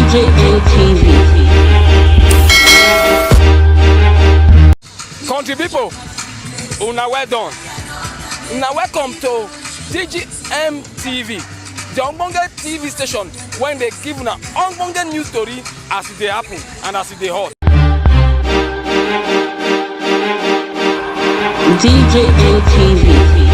DJATV. Country people, una well done. Una welcome to DGM TV, the Ogbonge TV station when they give una Ogbonge news story as it dey happen and as it dey hot. DJATV.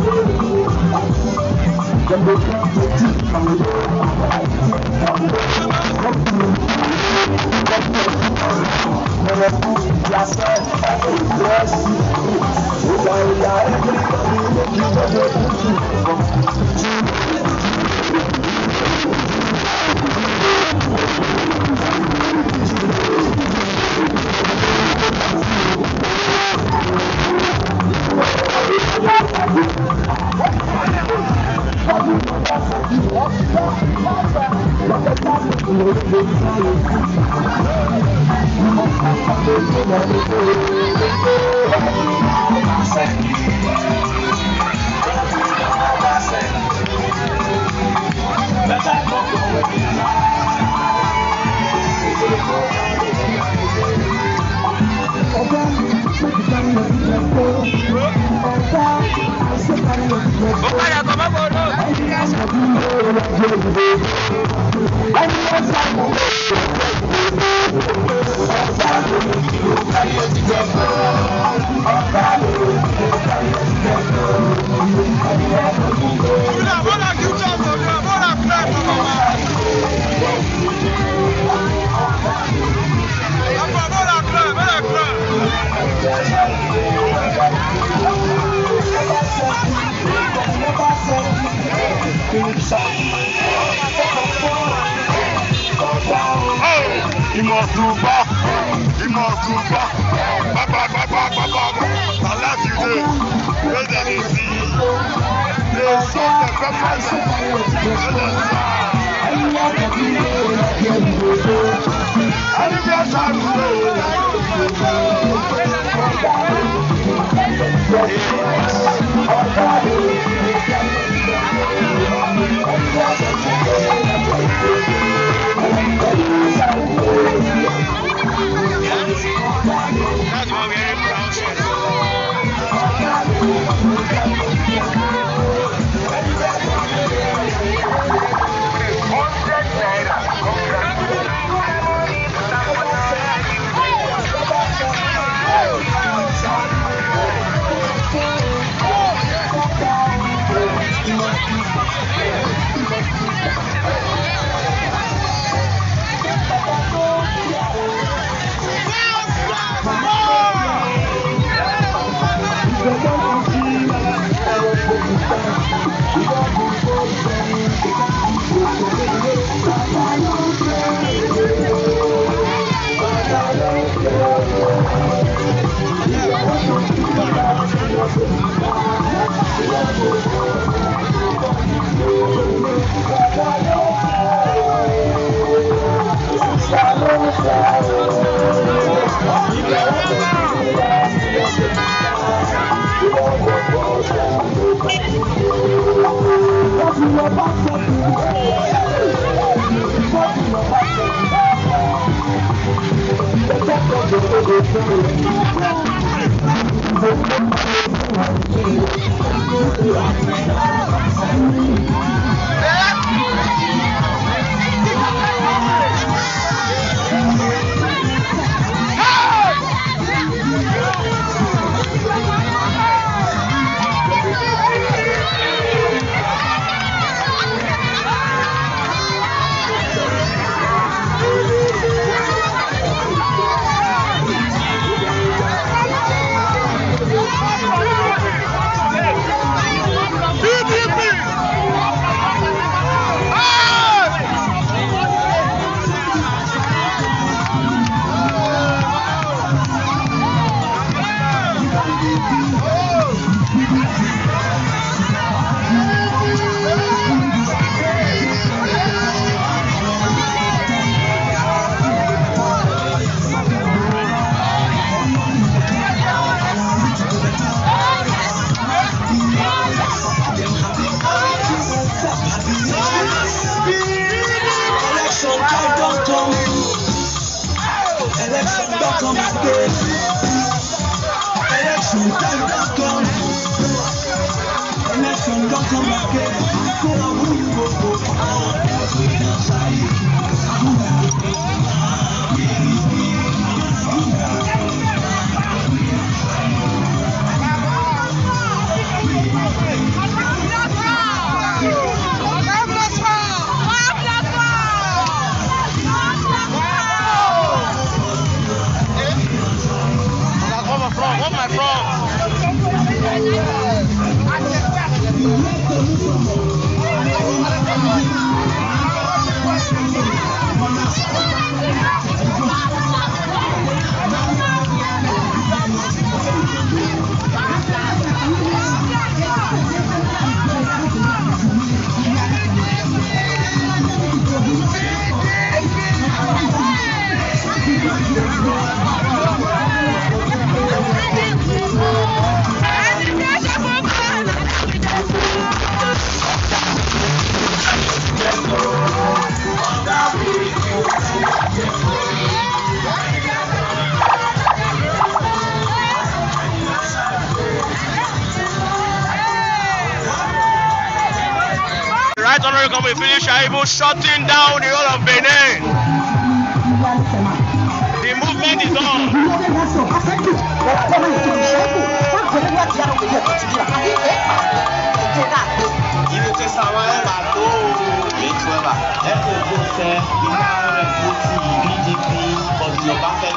Thank you. Right honorable, we finish Aibu shutting down the whole of Benin. The movement is on. Il était savoir un bateau, et tu vois, elle peut faire une PDP, parce qu'il n'a pas fait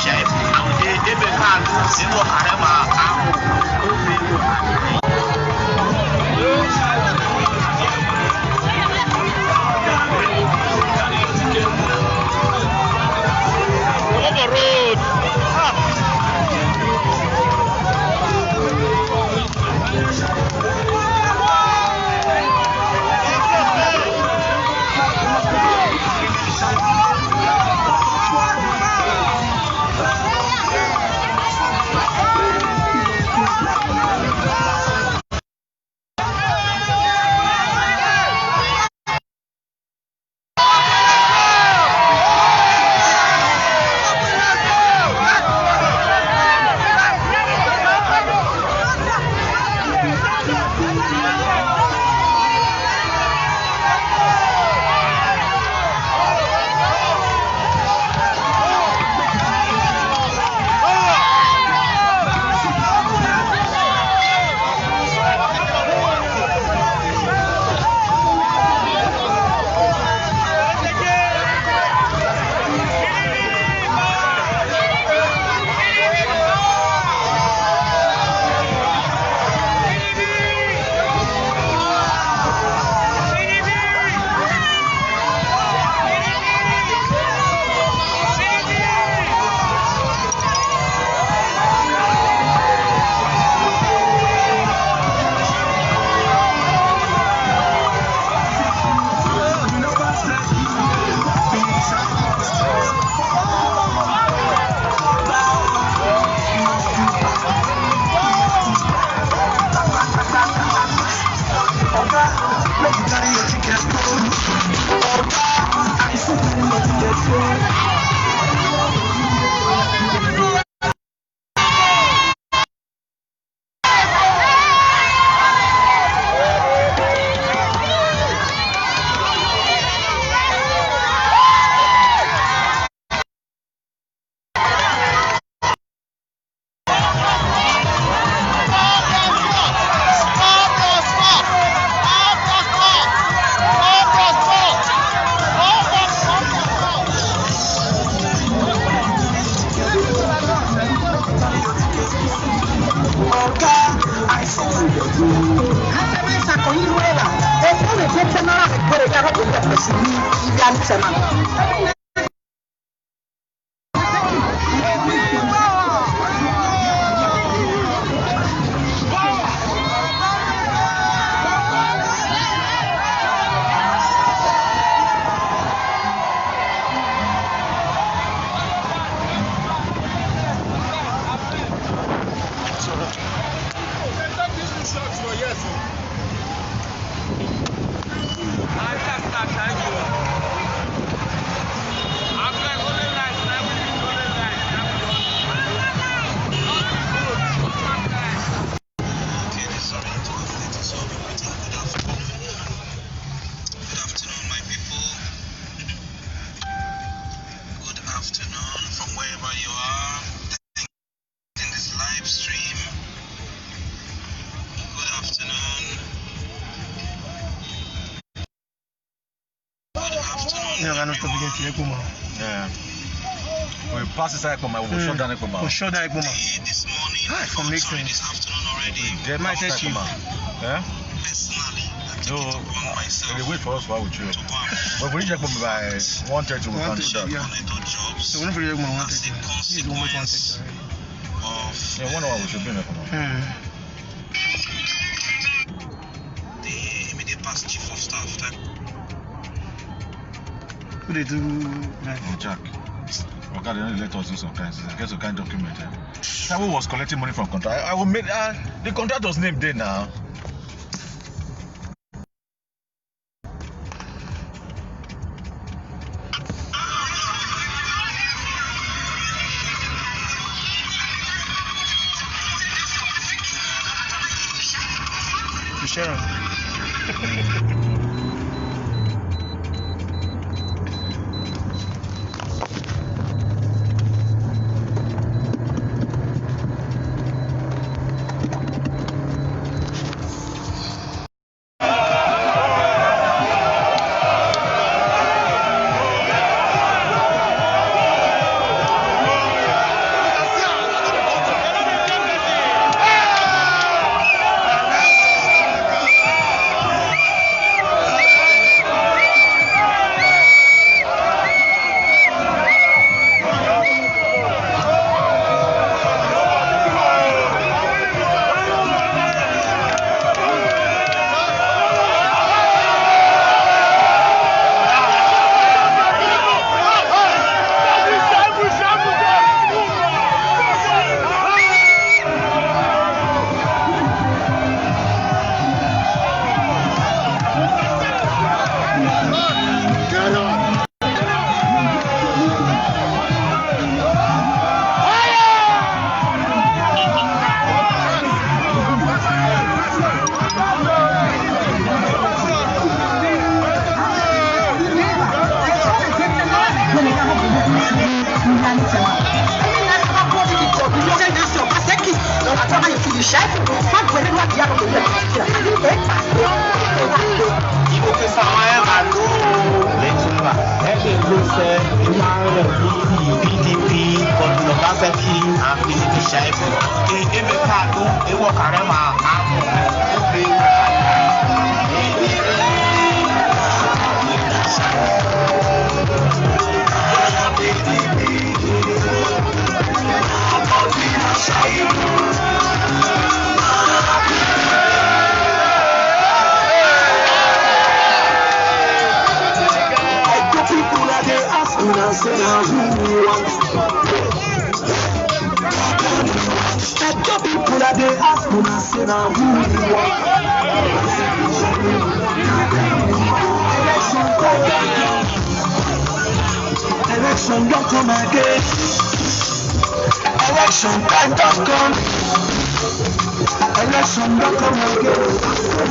chef, and they become Yeah. We pass inside Ekpoma, we will shut down Ekpoma. We'll shut down Ekpoma. From Nixon. Get Might outside touch you. Ekpoma. Yeah? No, they wait for us while we chill. But if we reach Ekpoma by 1:30, we can do that. Yeah. So we're not really Ekpoma 1:30. This is almost 1:30 already. Yeah, 1 hour we should be in Ekpoma. The immediate past chief of staff. Who they do? Oh, Jack. Okay, they only let us do some kinds. Get some kind document. That one was collecting money from contract. I will make the contractor's name there now. Sharon. Election don't come again. Election time don't come. Election don't come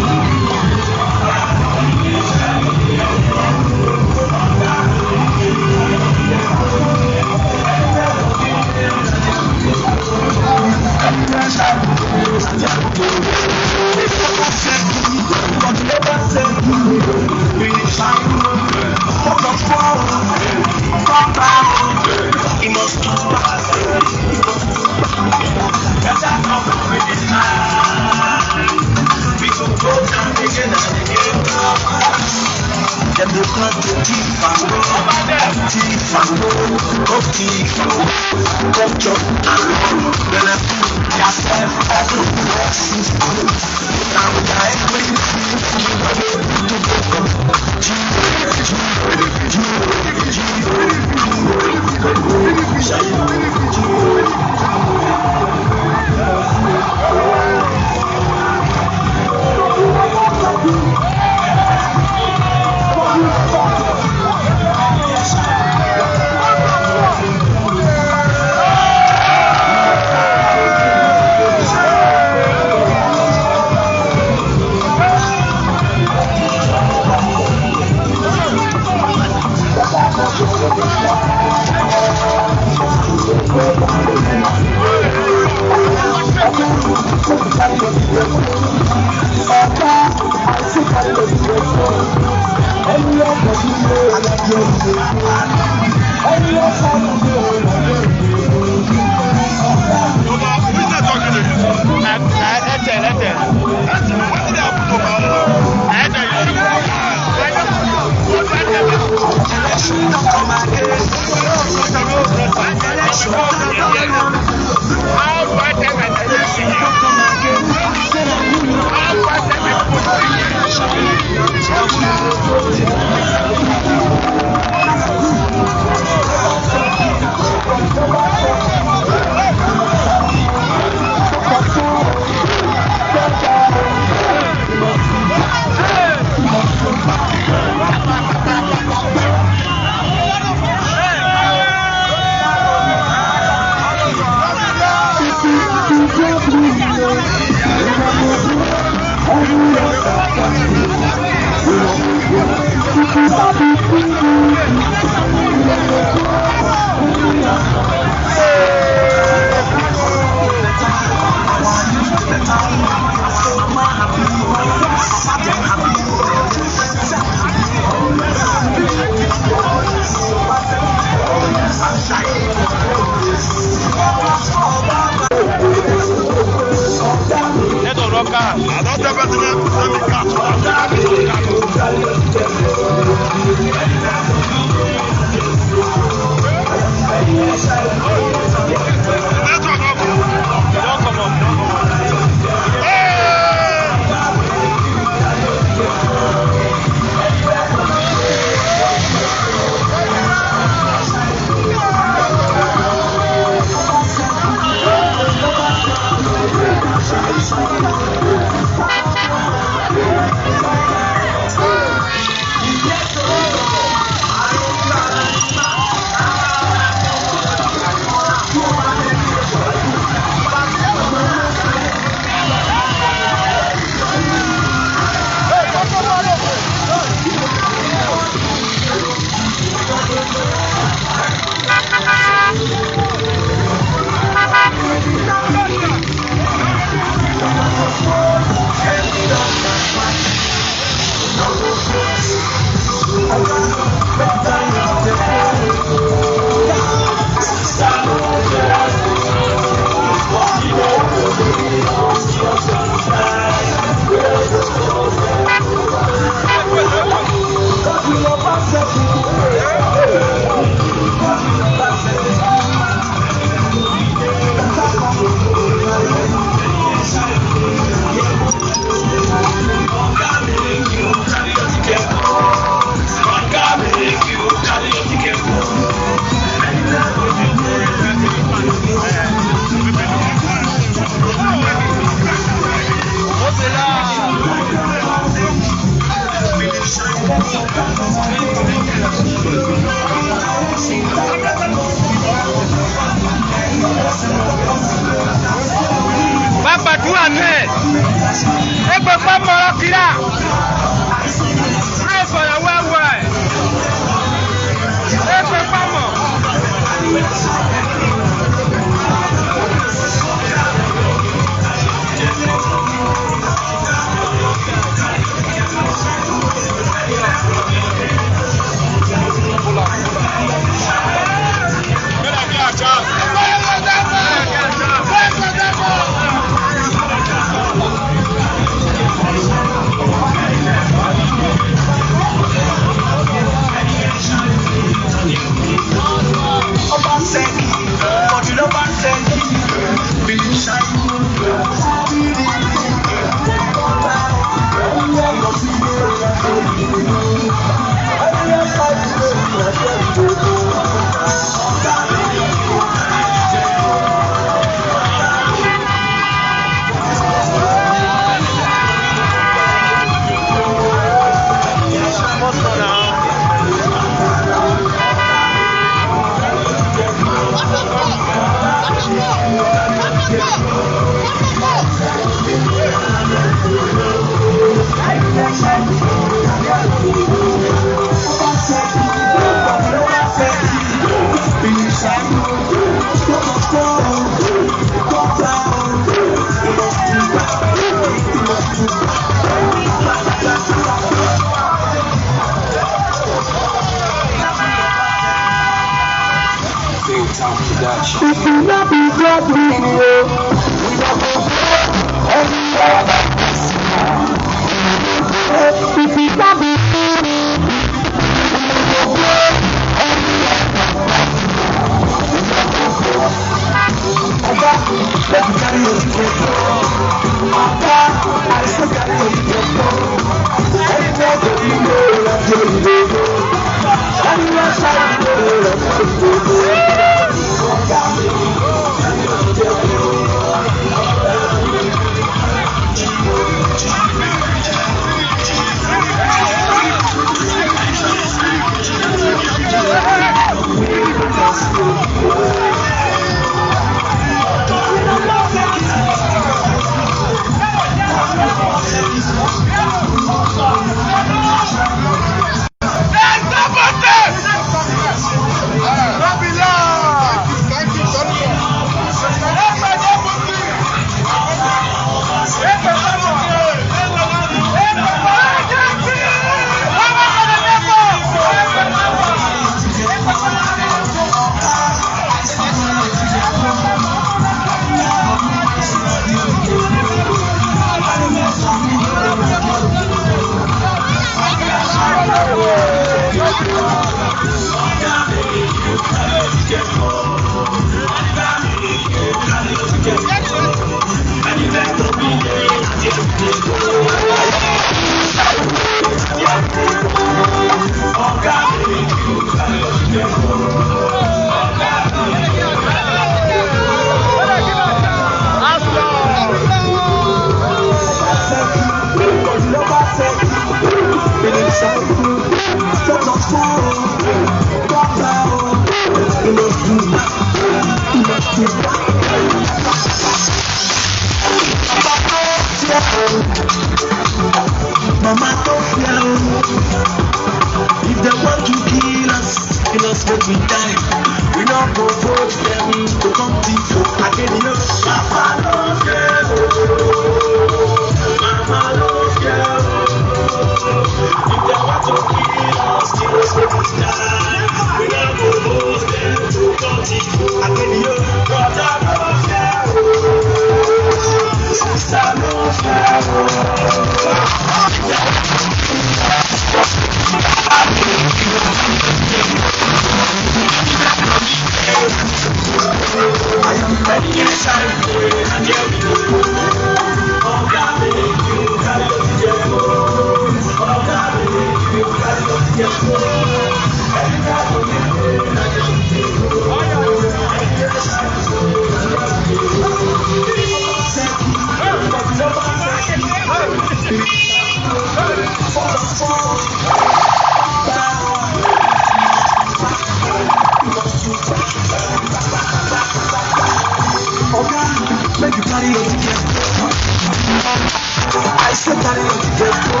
Make you party, I said that I want to get through.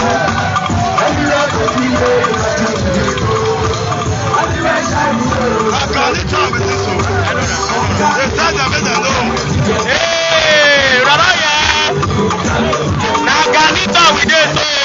And you have to be there. And the rest I will. I can't let you with this one. The time I made a no. Hey, Raraya. Naganita with this.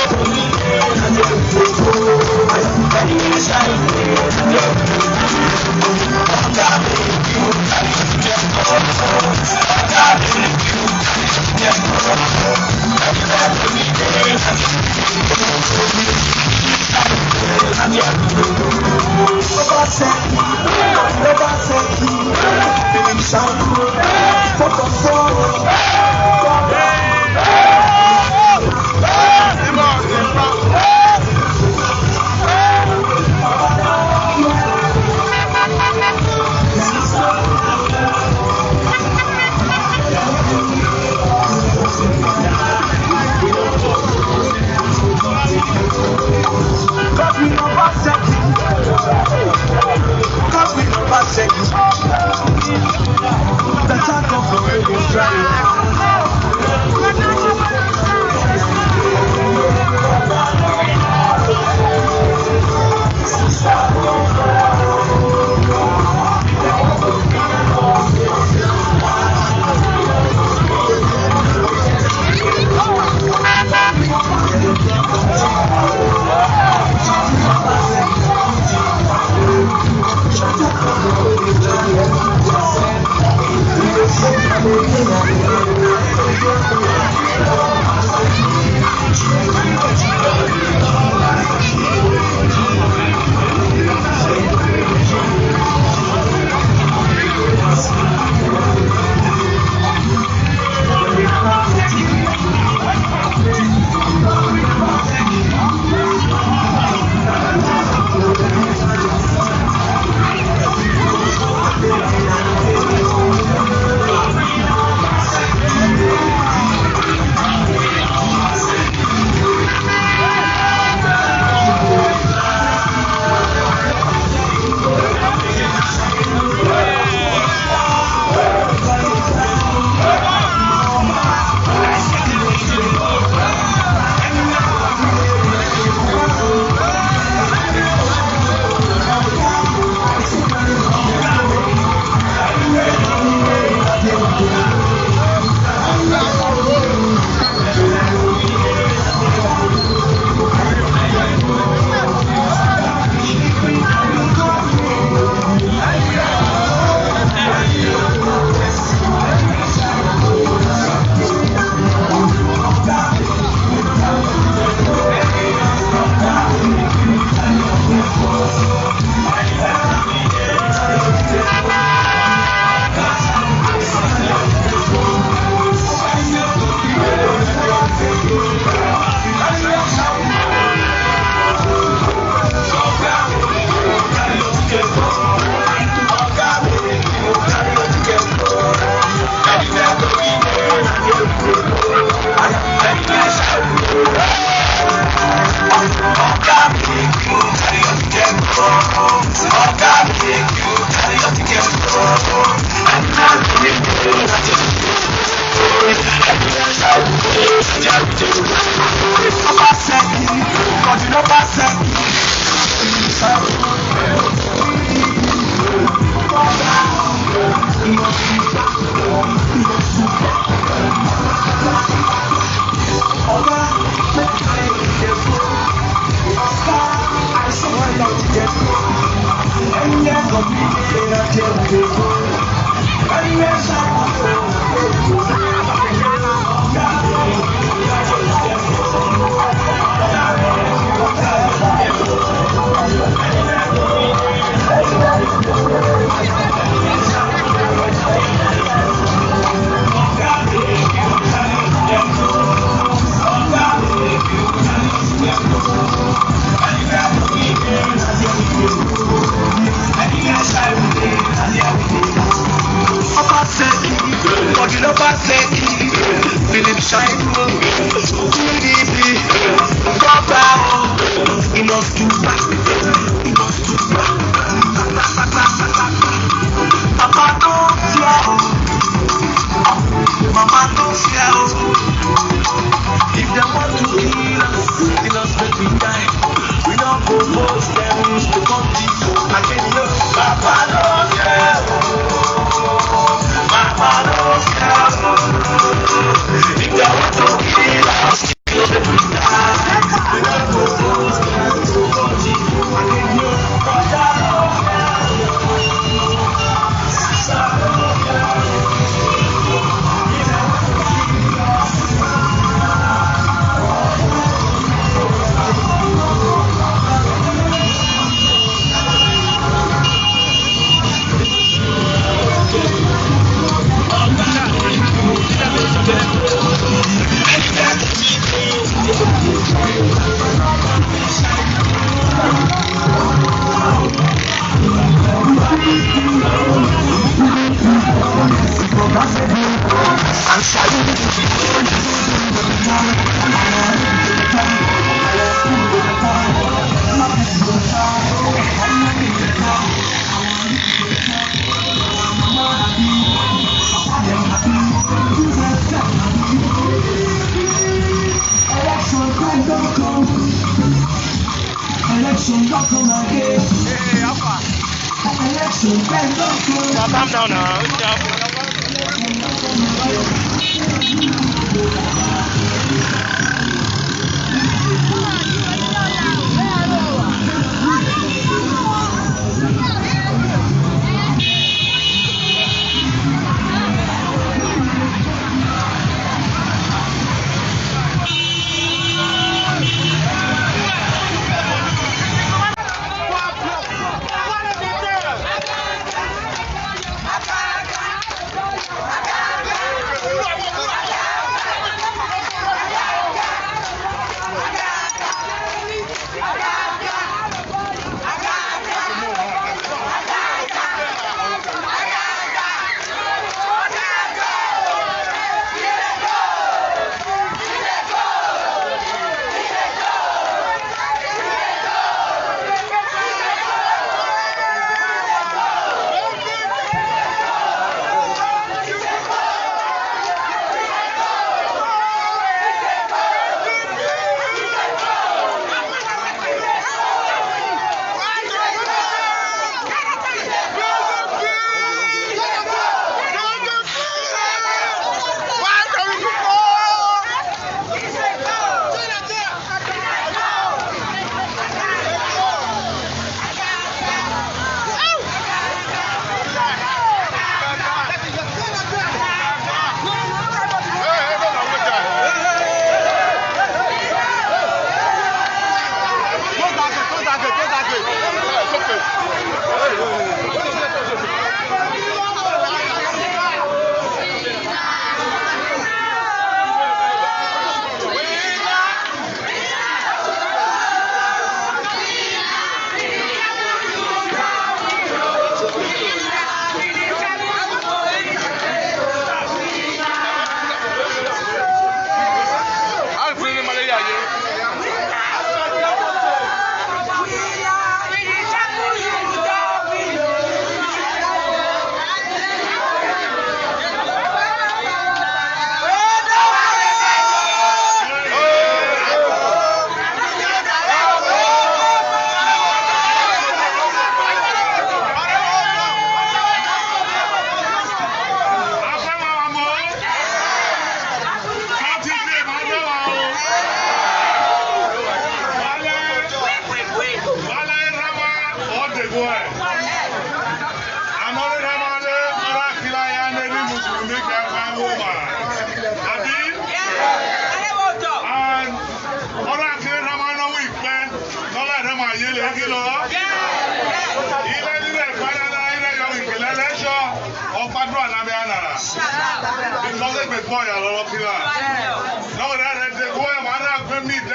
Calm down now.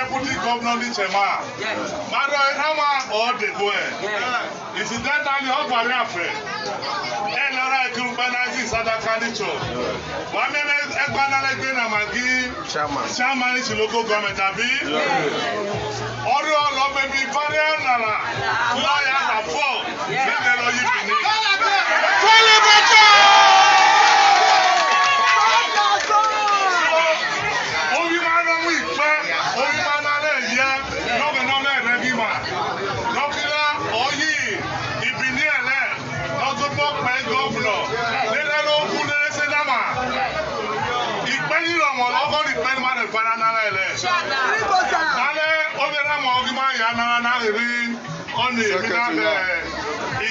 Deputy Governor Nichema. Mado Hama or the boy. Is it that time you have a referee? And I can organize other candidates. One minute, a banana again, I'm a chairman is local government. Or your love may be Variana. Lawyers are four.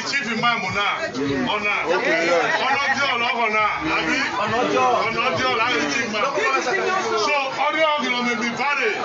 Chief Imam so audio may be very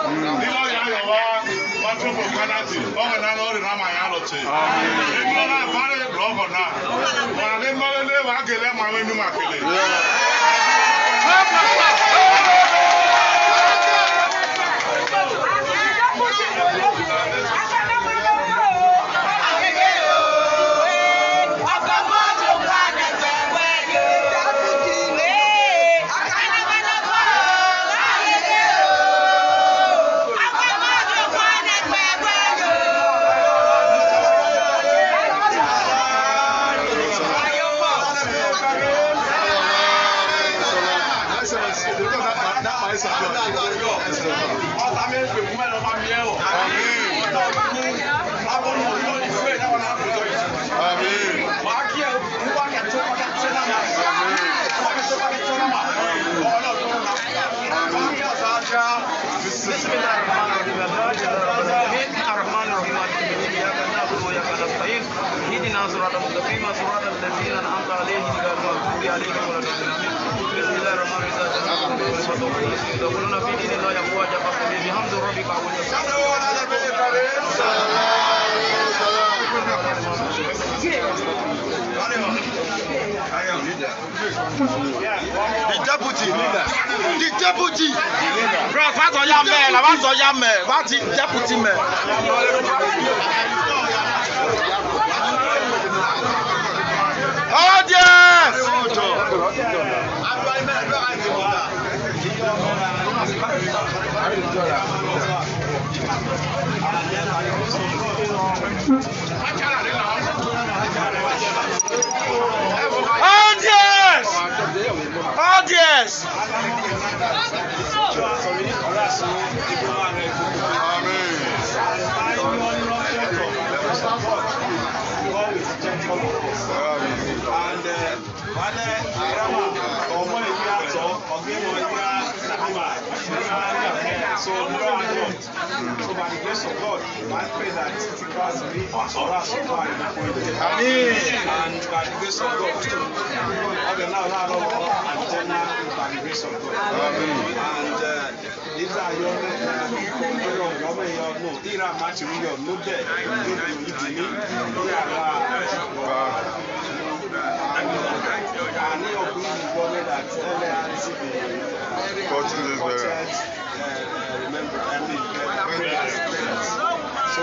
اهدنا صراط المستقيم صراط الذين انعمت عليهم غير المغضوب عليهم ولا الضالين. بسم الله الرحمن الرحيم. يدخلون في دين الله افواجا فاستبق بحمد ربك The deputy. Bro, what's on your man? What's on your man? What's the deputy man? Audience! Audience! So by the grace of God, I pray that it was me or us and by the grace of God, all the now and by the grace of God. And these are your no, these are much real, no dead, remember, so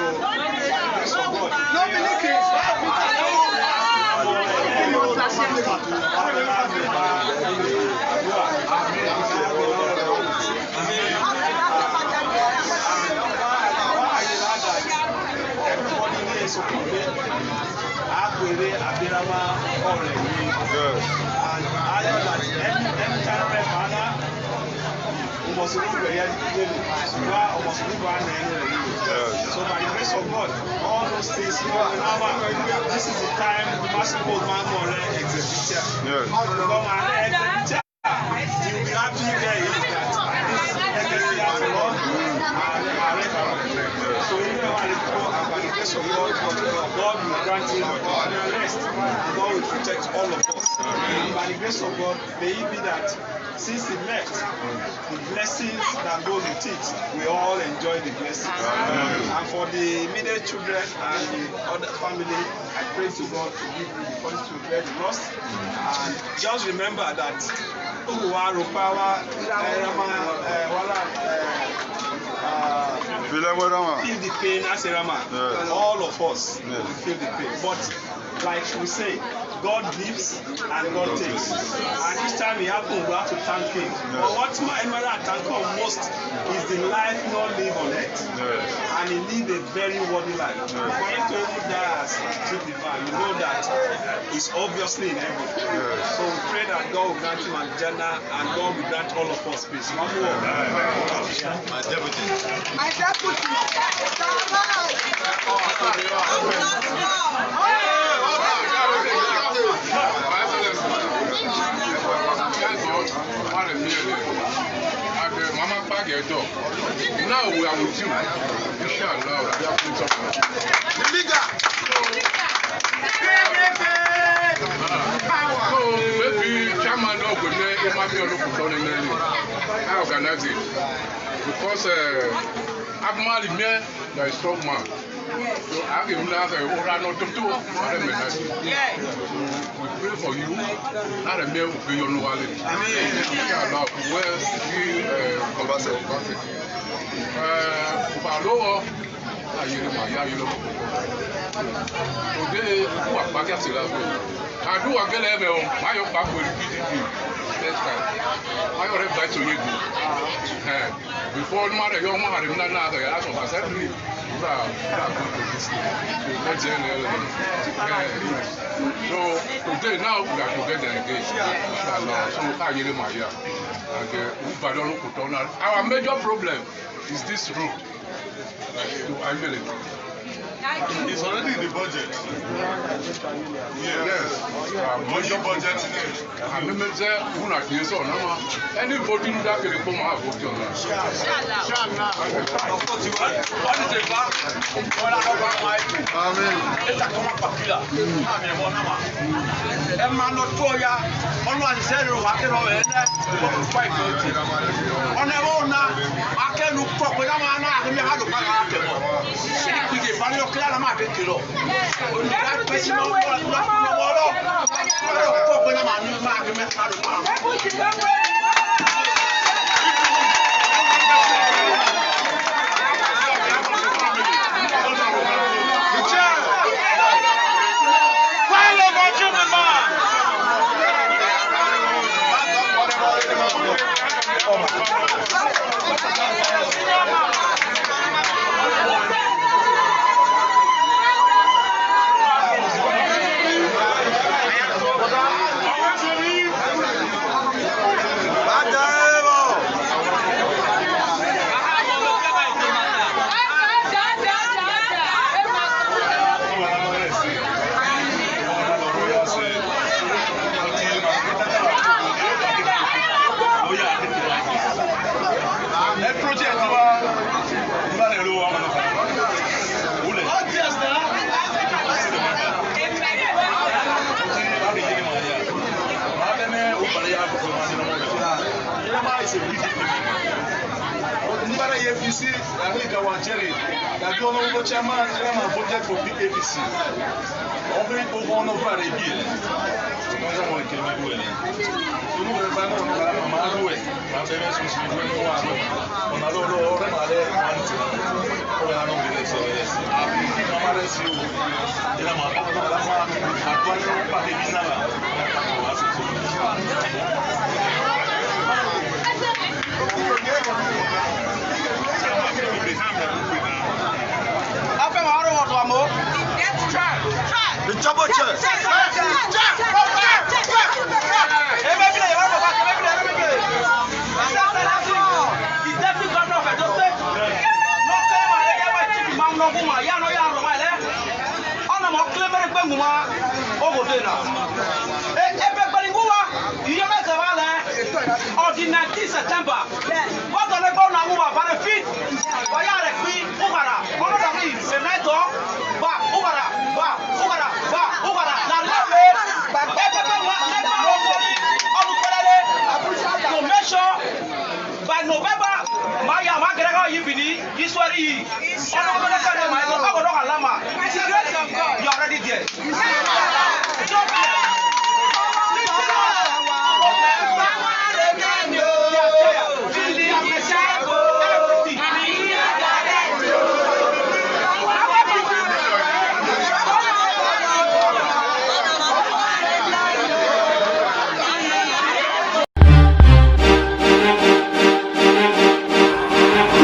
so by the grace of God, all those things, this is the time the master man more execution. You'll be happy there is that this so even when it goes by the grace of God, God will grant him rest. God will protect all of us. And by the grace of God, may it be that since he left, the blessings that goes with it, we all enjoy the blessings. And for the immediate children and the other family, I pray to God to give you the funds to get lost. And just remember that feel the pain as a Rama. All of us feel the pain. But like we say, God gives and God takes. And each time it happens, we have to thank him. But what my emerald thank God most is the life not live on earth. And he live a very worthy life. For him to even die as street divine, you know that he's obviously in heaven. So we pray that God will grant him an agenda and God will grant all of us peace. One more. My deputy. My deputy. Mama pack your dog. Now we are with you. Inshallah, we are putting something. So maybe chairman of the might be a local town in Nelly. I organize it because Abmal is a strong man. So I give now the Orano to do. We pray for you. Not a male for your knowledge. Inshallah, where we Paloa, I today, who are back at the level. I do a good level. My own back will be PDP. Next time. I already buy to you. before mother young man had na the last of us every so today now we are together again inshallah so I really my year and our major problem is this road to Angelic. It's already in the budget. Yes. Major budget. I remember when I hear so now. Any voting that can come out vote on that. Inshallah. Of course you are. What is it? Amen. It's a common popular. Amen. Bonama. Man not for ya. On one side of what you know. Quite good. On the one I can look for when I'm not. I have to buy a Clara Market Kilo. That person no APC, I think I want Jerry. I don't know what chairman voted for the APC. Only for one of our bill. I don't want to do it. You know, if I don't know what I'm doing, my parents will be doing one. On a low order, my dad wants to. Oh, I don't get it. So, yes. I'm going to see you. I'm The double check. On the 19th September, what the level now move about the feet? Why are they free? Ugara, one of them is Senator, ba, Ugara, now to make sure by November, Maya Magrega Yibini, this one is. You're already there.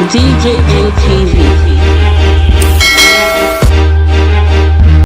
DJ ATV.